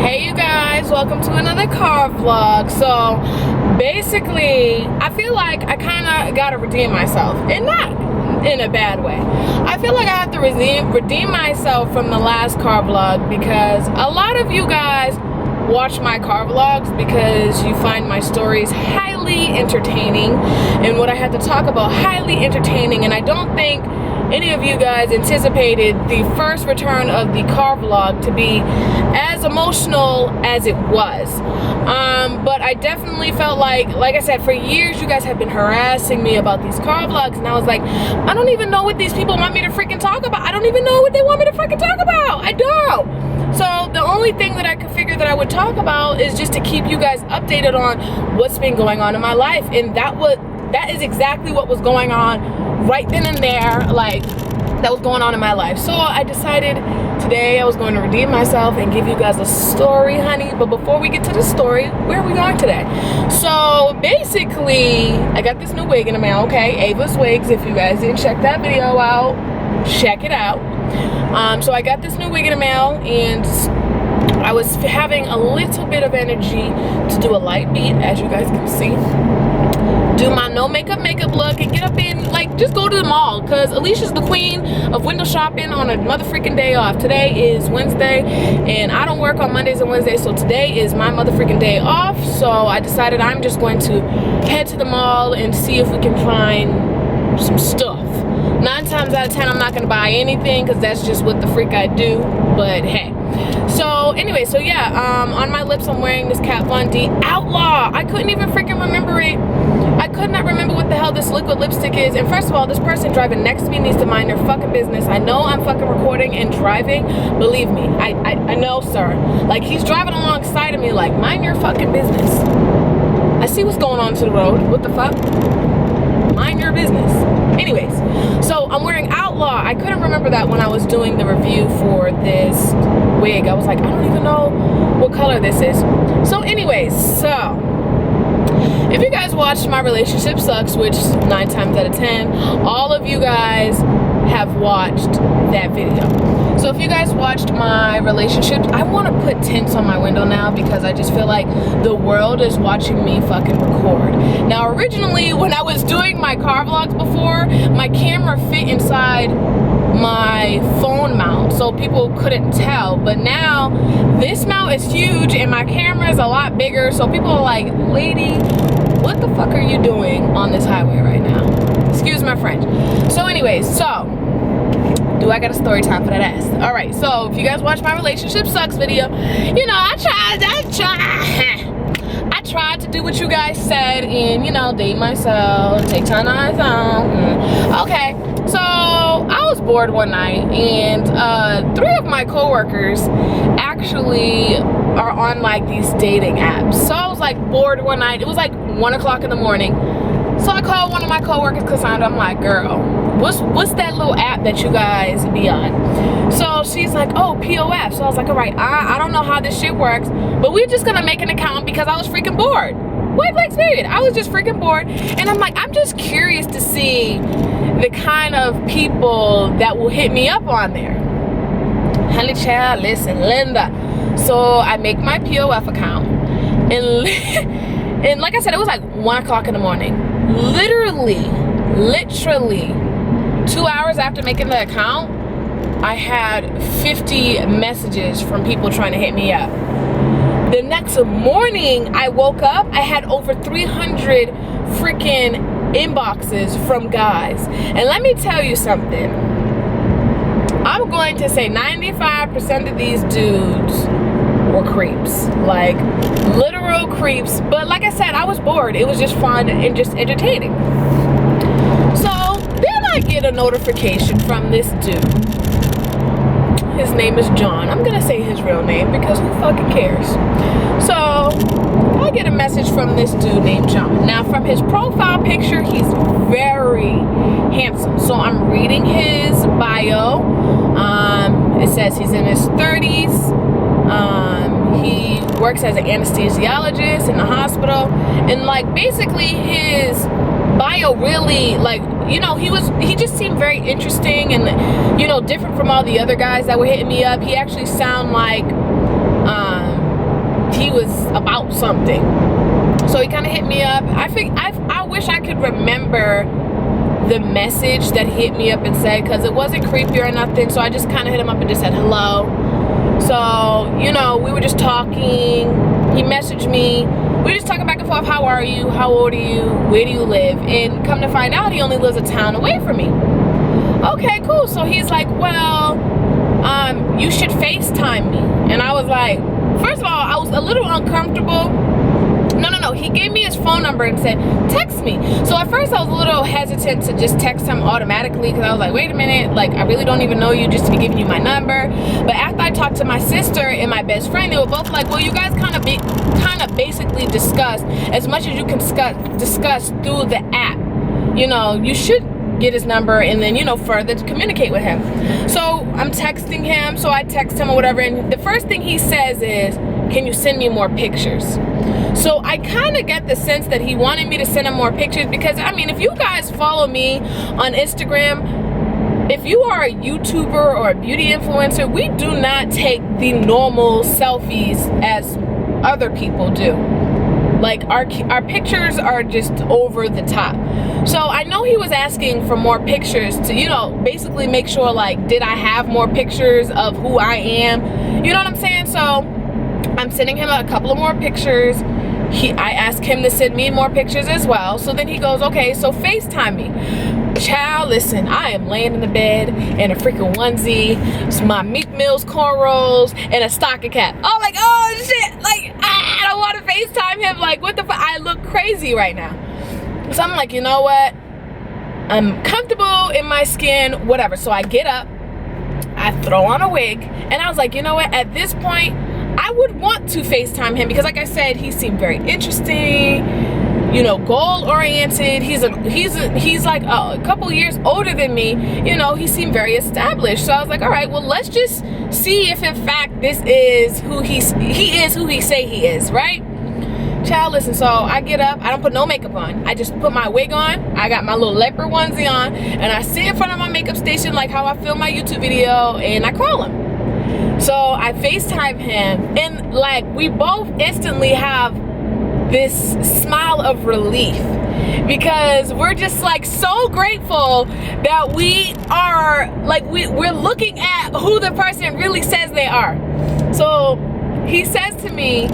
Hey you guys, welcome to another car vlog. So basically I feel like I kind of gotta redeem myself, and not in a bad way. I feel like I have to redeem myself from the last car vlog because a lot of you guys watch my car vlogs because you find my stories highly entertaining and what I had to talk about highly entertaining, and I don't think any of you guys anticipated the first return of the car vlog to be as emotional as it was. But I definitely felt like I said, for years you guys have been harassing me about these car vlogs, and I was like, I don't even know what these people want me to freaking talk about. I don't even know what they want me to freaking talk about. I don't. So the only thing that I could figure that I would talk about is just to keep you guys updated on what's been going on in my life, and that is exactly what was going on right then and there. Like, that was going on in my life. So I decided today I was going to redeem myself and give you guys a story, honey. But before we get to the story, where are we going today? So basically, I got this new wig in the mail, okay? Eva Wigs. If you guys didn't check that video out, check it out. So I got this new wig in the mail, and I was having a little bit of energy to do a light beat, as you guys can see. Do my no makeup look and get up in, like, just go to the mall, because Alicia's the queen of window shopping on a motherfreaking day off. Today is Wednesday and I don't work on Mondays and Wednesdays, so today is my motherfreaking day off. So I decided I'm just going to head to the mall and see if we can find some stuff. 9 times out of 10 I'm not gonna buy anything because that's just what the freak I do, but hey. So anyway, so yeah, on my lips I'm wearing this Kat Von D Outlaw. I couldn't even freaking remember it. I could not remember what the hell this liquid lipstick is. And first of all, this person driving next to me needs to mind their fucking business. I know I'm fucking recording and driving. Believe me, I know, sir. Like, he's driving alongside of me like, mind your fucking business. I see what's going on to the road. What the fuck? Mind your business. Anyways, so I'm wearing Outlaw. I couldn't remember that when I was doing the review for this wig. I was like, I don't even know what color this is. So anyways, so if you guys watched my relationship sucks, which 9 times out of 10 all of you guys have watched that video. So if you guys watched my relationship, I want to put tints on my window now because I just feel like the world is watching me fucking record. Now originally when I was doing my car vlogs before, my camera fit inside my phone mount so people couldn't tell, but now this mount is huge and my camera is a lot bigger, so people are like, lady, what the fuck are you doing on this highway right now? Excuse my French. So anyways, so do I got a story time for that ass? All right, so if you guys watch my relationship sucks video, you know, I tried to do what you guys said and, you know, date myself, take time on myself. Okay, so I was bored one night, and 3 of my coworkers actually are on like these dating apps. So I was like bored one night. It was like 1 o'clock in the morning. So I called one of my coworkers, Cassandra. I'm like, girl, what's that little app that you guys be on? So she's like, oh, POF. So I was like, all right, I don't know how this shit works, but we're just gonna make an account because I was freaking bored. Point blank period. I was just freaking bored, and I'm like, I'm just curious to see the kind of people that will hit me up on there. Honey child, listen, Linda. So I make my POF account, and like I said, it was like 1 o'clock in the morning. Literally 2 hours after making the account, I had 50 messages from people trying to hit me up. The next morning I woke up, I had over 300 freaking inboxes from guys. And let me tell you something, I'm going to say 95% of these dudes were creeps, like literal creeps. But like I said, I was bored. It was just fun and just entertaining. So then I get a notification from this dude. His name is John. I'm gonna say his real name because who fucking cares? So I get a message from this dude named John. Now from his profile picture, he's very handsome. So I'm reading his bio. It says he's in his 30s. He works as an anesthesiologist in the hospital, and like basically his bio really, like, you know, he just seemed very interesting and, you know, different from all the other guys that were hitting me up. He actually sounded like something. So he kind of hit me up. I wish I could remember the message that he hit me up and said, because it wasn't creepy or nothing. So I just kind of hit him up and just said hello. So, you know, we were just talking. He messaged me. We were just talking back and forth. How are you? How old are you? Where do you live? And come to find out, he only lives a town away from me. Okay, cool. So he's like, well, you should FaceTime me. And I was like, first of all, I was a little uncomfortable. No, he gave me his phone number and said, text me. So at first I was a little hesitant to just text him automatically, because I was like, wait a minute, like, I really don't even know you just to be giving you my number. But after I talked to my sister and my best friend, they were both like, well, you guys kind of basically discussed as much as you can discuss through the app. You know, you should get his number and then, you know, further to communicate with him. So I'm texting him, so I text him or whatever, and the first thing he says is, can you send me more pictures? So I kind of get the sense that he wanted me to send him more pictures, because I mean, if you guys follow me on Instagram, if you are a YouTuber or a beauty influencer, we do not take the normal selfies as other people do. Like, our pictures are just over the top. So I know he was asking for more pictures to, you know, basically make sure, like, did I have more pictures of who I am? You know what I'm saying? So I'm sending him a couple of more pictures. I asked him to send me more pictures as well. So then he goes, okay, so FaceTime me. Child, listen, I am laying in the bed in a freaking onesie, my Meek Mill's cornrows, and a stocking cap. Oh, like, oh shit, like, I don't want to FaceTime him. Like, what the fuck? I look crazy right now. So I'm like, you know what? I'm comfortable in my skin, whatever. So I get up, I throw on a wig, and I was like, you know what? At this point, I would want to FaceTime him, because like I said, he seemed very interesting, you know, goal-oriented. He's like a couple years older than me. You know, he seemed very established. So I was like, all right, well, let's just see if in fact this is who he is who he say he is, right? Child, listen, so I get up, I don't put no makeup on. I just put my wig on, I got my little leopard onesie on, and I sit in front of my makeup station like how I film my YouTube video, and I call him. So I FaceTime him, and like, we both instantly have this smile of relief, because we're just like so grateful that we are like, we're looking at who the person really says they are. So he says to me,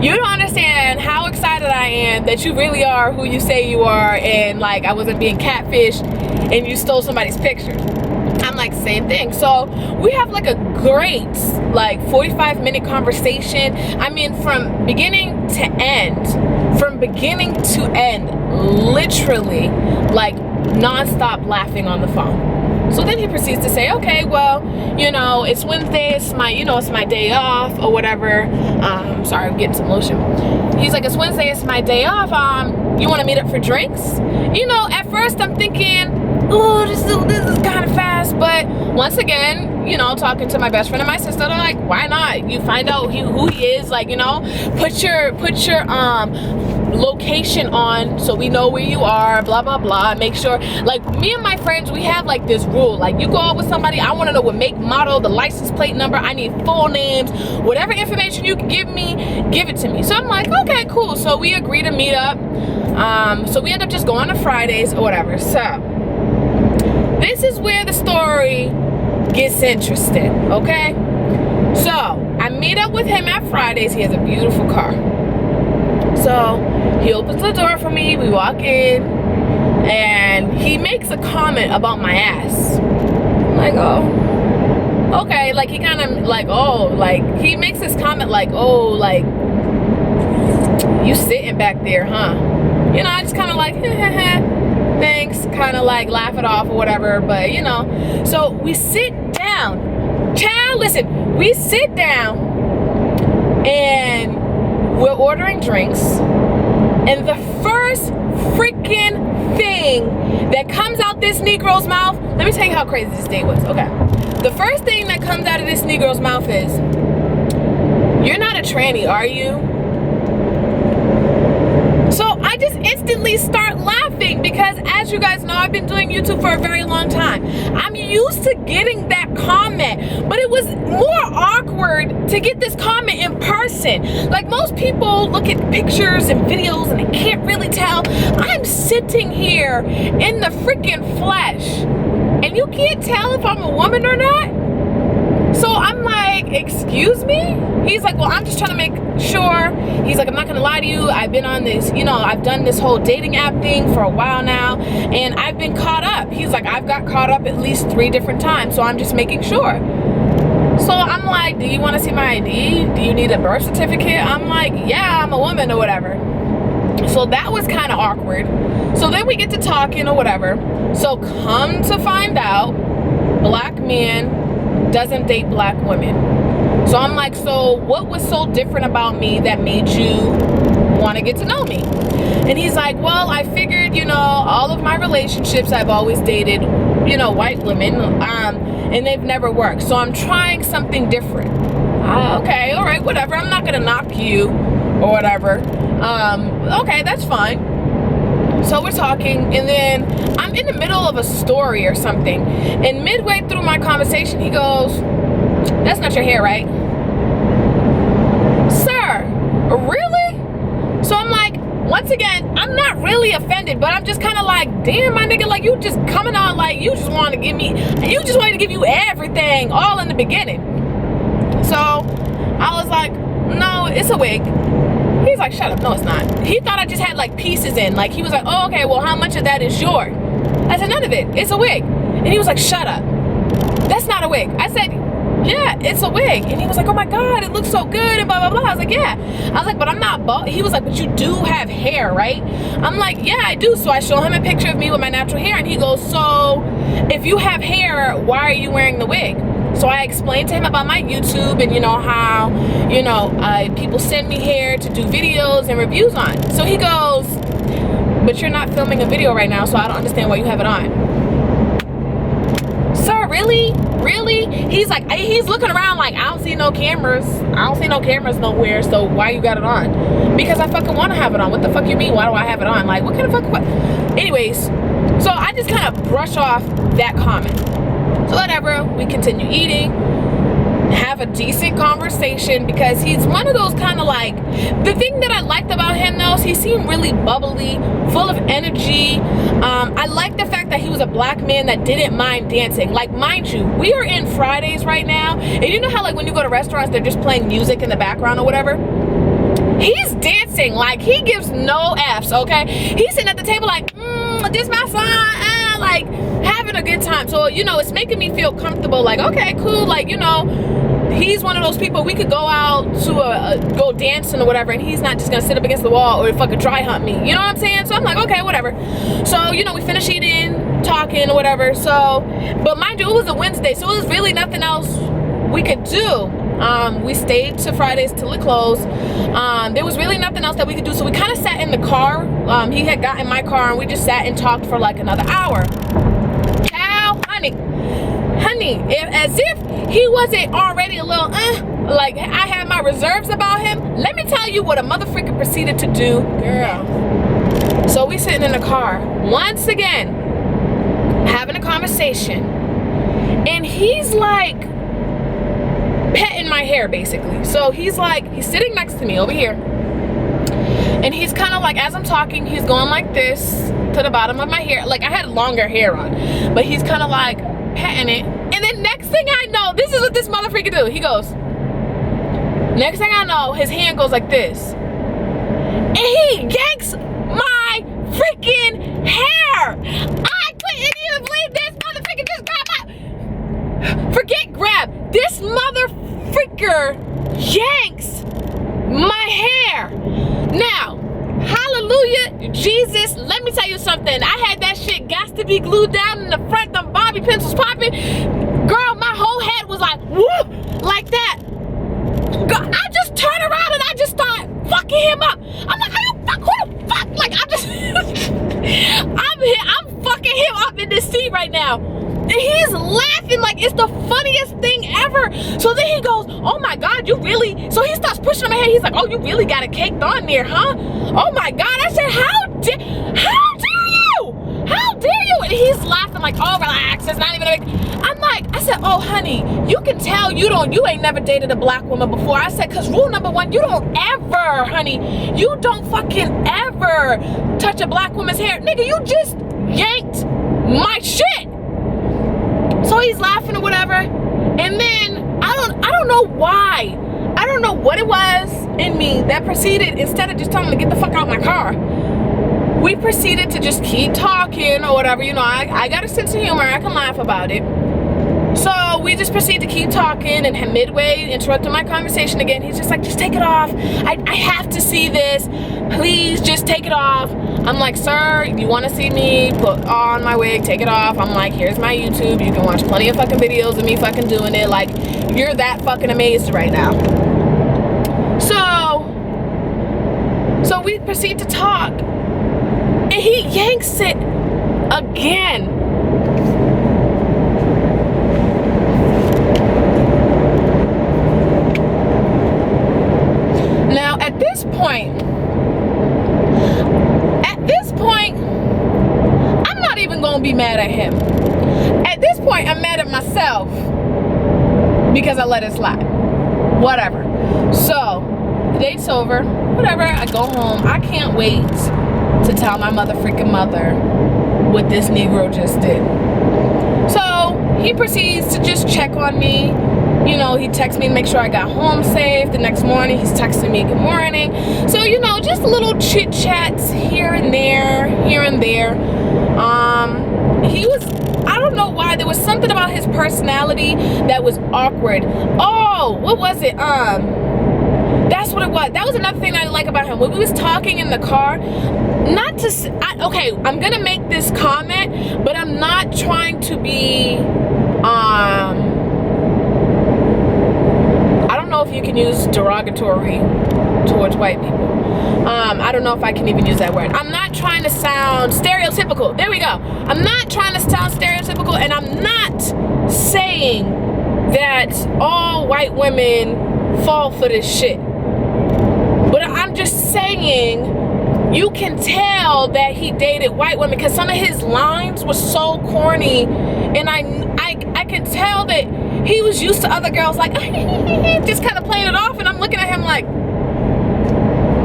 you don't understand how excited I am that you really are who you say you are, and like, I wasn't being catfished and you stole somebody's picture. I'm like, same thing. So we have like a great like 45-minute conversation. I mean, from beginning to end, literally like non-stop laughing on the phone. So then he proceeds to say, okay, well, you know, it's Wednesday, it's my day off or whatever. Sorry, I'm getting some lotion. He's like, it's Wednesday, it's my day off. You want to meet up for drinks? You know, at first I'm thinking, oh, this is kind of fast, but once again, you know, talking to my best friend and my sister, they're like, why not? You find out who he is, like, you know, put your location on so we know where you are, blah blah blah. Make sure, like, me and my friends, we have like this rule, like, you go out with somebody, I want to know what make, model, the license plate number, I need full names, whatever information you can give me, give it to me. So I'm like, okay, cool. So we agree to meet up. So we end up just going to Fridays or whatever. So this is where the story gets interesting, okay? So I meet up with him at Fridays. He has a beautiful car. So he opens the door for me, we walk in, and he makes a comment about my ass. I'm like, oh, okay. Like, he kind of like, oh, like, he makes this comment like, oh, like, you sitting back there, huh? You know, I just kind of like, thanks, kind of like laugh it off or whatever, but you know. So we sit down. Child, listen, we sit down and we're ordering drinks, and the first freaking thing that comes out this Negro's mouth, let me tell you how crazy this day was, okay? The first thing that comes out of this Negro's mouth is, you're not a tranny, are you? So I just instantly start laughing, because as you guys know, I've been doing YouTube for a very long time. I'm used to getting that comment, but it was more awkward to get this comment in person. person. Like, most people look at pictures and videos and they can't really tell. I'm sitting here in the freaking flesh and you can't tell if I'm a woman or not? So I'm like, excuse me? He's like, well, I'm just trying to make sure. He's like, I'm not gonna lie to you. I've been on this, you know, I've done this whole dating app thing for a while now, and I've been caught up. He's like, I've got caught up at least 3 different times, so I'm just making sure. So I'm like, do you want to see my ID? Do you need a birth certificate? I'm like, yeah, I'm a woman or whatever. So that was kind of awkward. So then we get to talking or whatever. So come to find out, black men doesn't date black women. So I'm like, so what was so different about me that made you want to get to know me? And he's like, well, I figured, you know, all of my relationships I've always dated, you know, white women, and they've never worked, so I'm trying something different. Okay, all right, whatever, I'm not gonna knock you or whatever. Okay, that's fine. So we're talking, and then I'm in the middle of a story or something, and midway through my conversation he goes, that's not your hair, right? Sir, really? So I'm like, once again, I'm not really offended, but I'm just kind of like, damn, my nigga, like, you just coming on like you just want to give me, you just wanted to give you everything all in the beginning. So I was like, no, it's a wig. He's like, shut up. No, it's not. He thought I just had like pieces in. Like, he was like, oh, okay, well, how much of that is yours? I said, none of it. It's a wig. And he was like, shut up. That's not a wig. I said, yeah, it's a wig. And he was like, oh my God, it looks so good and blah, blah, blah. I was like, yeah. I was like, but I'm not bald. He was like, but you do have hair, right? I'm like, yeah, I do. So I show him a picture of me with my natural hair, and he goes, so if you have hair, why are you wearing the wig? So I explained to him about my YouTube and, you know, how, you know, people send me hair to do videos and reviews on. So he goes, but you're not filming a video right now, so I don't understand why you have it on. Sir, really? Really? He's like, he's looking around like, I don't see no cameras. I don't see no cameras nowhere, so why you got it on? Because I fucking want to have it on. What the fuck you mean? Why do I have it on? Like, what kind of fuck? What? Anyways, so I just kind of brush off that comment. So whatever, we continue eating, have a decent conversation, because he's one of those kind of like, the thing that I liked about him though is he seemed really bubbly, full of energy. I like the fact that he was a black man that didn't mind dancing. Like, mind you, we are in Fridays right now, and you know how like when you go to restaurants they're just playing music in the background or whatever? He's dancing like he gives no F's, okay? He's sitting at the table like, this my son, like having a good time. So, you know, it's making me feel comfortable, like, okay, cool, like, you know, he's one of those people we could go out to go dancing or whatever, and he's not just gonna sit up against the wall or fucking dry hump me, you know what I'm saying? So I'm like, okay, whatever. So, you know, we finish eating, talking or whatever. So, but mind you, it was a Wednesday, so it was really nothing else we could do. We stayed to Fridays till it closed. There was really nothing else that we could do, so we kind of sat in the car. He had got in my car, and we just sat and talked for like another hour. Child, honey, as if he wasn't already a little like I had my reserves about him. Let me tell you what a motherfucker proceeded to do, girl. So we sitting in the car once again, having a conversation, and he's like petting my hair basically. So he's sitting next to me over here, and he's kind of like, as I'm talking, he's going like this to the bottom of my hair. Like, I had longer hair on, but he's kind of like petting it. And then next thing I know, this is what this motherfucker do. He goes, next thing I know, his hand goes like this, and he yanks my freaking hair. I couldn't even believe this motherfucker just grabbed my, forget grab, this motherfucker yanks my hair. Now, hallelujah, Jesus, let me tell you something. I had that shit got to be glued down in the front, them bobby pins was popping. Girl, my whole head was like, whoop, like that. Girl, I just turned around and I just started fucking him up. I'm like, are you fuck, who the fuck? Like, I'm just, I'm fucking him up in this seat right now. And he's laughing like it's the funniest thing ever. So then he goes, oh my God, you really, so he starts pushing on my head. He's like, oh, you really got it caked on there, huh? Oh my God. I said, how dare you? How dare you? and he's laughing like, oh, relax, it's not even a big. I'm like, I said, oh, honey, you can tell you ain't never dated a black woman before. I said, because rule number one, you don't ever, honey, you don't fucking ever touch a black woman's hair. Nigga, you just yanked my shit. So he's laughing or whatever. And then, I don't know why. I don't know what it was in me that proceeded, instead of just telling him to get the fuck out of my car, we proceeded to just keep talking or whatever. You know, I got a sense of humor. I can laugh about it. So we just proceed to keep talking, and midway interrupting my conversation again. He's just like, just take it off. I have to see this. Please just take it off. I'm like, sir, you want to see me put on my wig, take it off. I'm like, here's my YouTube. You can watch plenty of fucking videos of me fucking doing it. Like, you're that fucking amazed right now. So we proceed to talk, and he yanks it again. Now, at this point, I'm not even gonna be mad at him. At this point, I'm mad at myself because I let it slide. Whatever. So, the date's over. Whatever. I go home. I can't wait to tell my freaking mother what this Negro just did. So, he proceeds to just check on me. You know, he texts me to make sure I got home safe. The next morning, he's texting me good morning. So, you know, just little chit chats here and there. He was, I don't know why, there was something about his personality that was awkward. Oh, what was it? That's what it was. That was another thing I didn't like about him. When we was talking in the car, okay, I'm gonna make this comment, but I'm not trying to be, I don't know if you can use derogatory towards white people. I don't know if I can even use that word. I'm not trying to sound stereotypical. There we go. I'm not trying to sound stereotypical, and I'm not saying that all white women fall for this shit. But I'm just saying, you can tell that he dated white women because some of his lines were so corny, and I can tell that he was used to other girls like just kind of playing it off, and I'm looking at him like,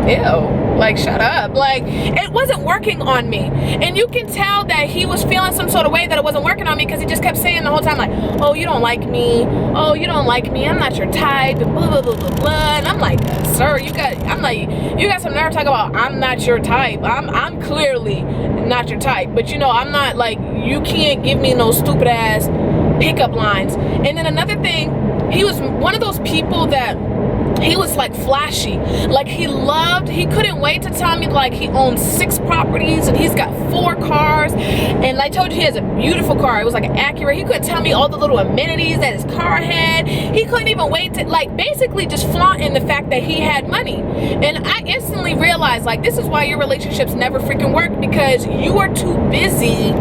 ew, like, shut up. Like, it wasn't working on me. And you can tell that he was feeling some sort of way that it wasn't working on me, because he just kept saying the whole time like, oh, you don't like me, oh, you don't like me, I'm not your type, and blah blah blah blah blah. And I'm like, sir, you got some nerve to talk about I'm not your type. I'm clearly not your type, but you know, I'm not, like, you can't give me no stupid ass pickup lines. And then another thing, he was one of those people that he was like flashy. Like, he couldn't wait to tell me like he owns 6 properties and he's got 4 cars, and I told you he has a beautiful car. It was like an Acura. He couldn't tell me all the little amenities that his car had. He couldn't even wait to, like, basically just flaunting the fact that he had money. And I instantly realized, like, this is why your relationships never freaking work, because you are too busy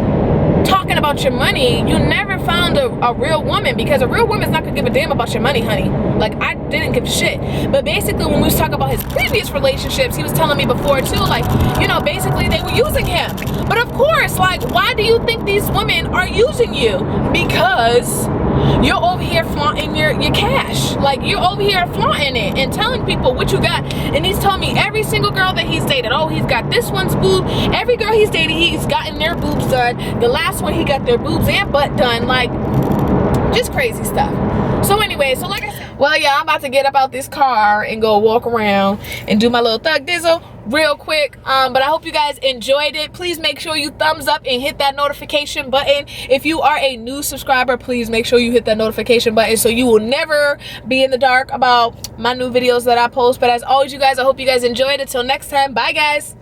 talking about your money. You never found a real woman, because a real woman's not gonna give a damn about your money, honey. Like, I didn't give a shit. But basically, when we was talking about his previous relationships, he was telling me before too, like, you know, basically they were using him. But of course, like, why do you think these women are using you? Because you're over here flaunting your cash. Like, you're over here flaunting it and telling people what you got. And he's telling me every single girl that he's dated, oh, he's got this one's boob. Every girl he's dated, he's gotten their boobs done. The last one, he got their boobs and butt done. Like, just crazy stuff. So anyway, so like I said, well, yeah, I'm about to get up out this car and go walk around and do my little thug dizzle real quick. But I hope you guys enjoyed it. Please make sure you thumbs up and hit that notification button. If you are a new subscriber, please make sure you hit that notification button so you will never be in the dark about my new videos that I post. But as always, you guys, I hope you guys enjoyed it. Till next time, bye guys.